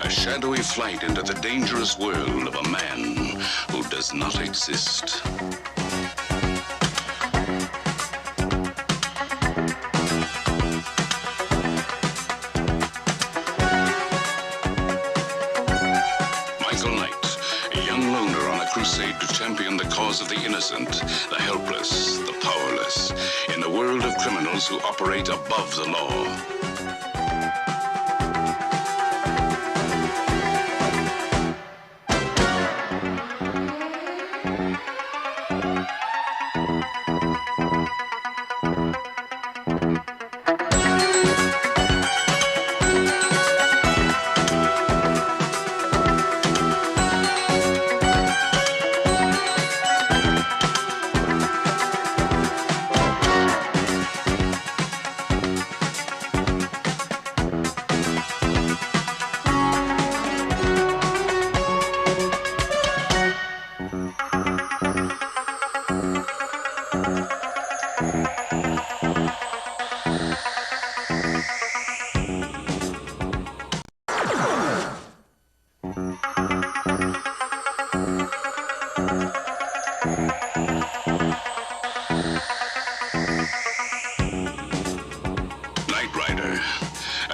Shadowy flight into the dangerous world of a man who does not exist. Michael Knight, a young loner on a crusade to champion the cause of the innocent, the helpless, the powerless, in the world of criminals who operate above the law.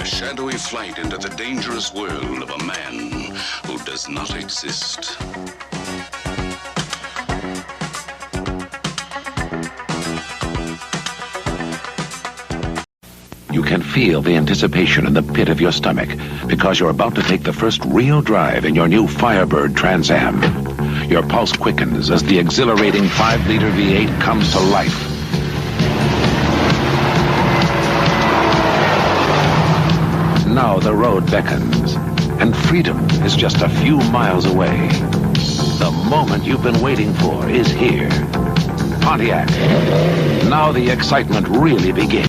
Shadowy flight into the dangerous world of a man who does not exist. You can feel the anticipation in the pit of your stomach because you're about to take the first real drive in your new Firebird Trans Am. Your pulse quickens as the exhilarating 5-liter V8 comes to life. Now the road beckons, and freedom is just a few miles away. The moment you've been waiting for is here. Pontiac. Now the excitement really begins.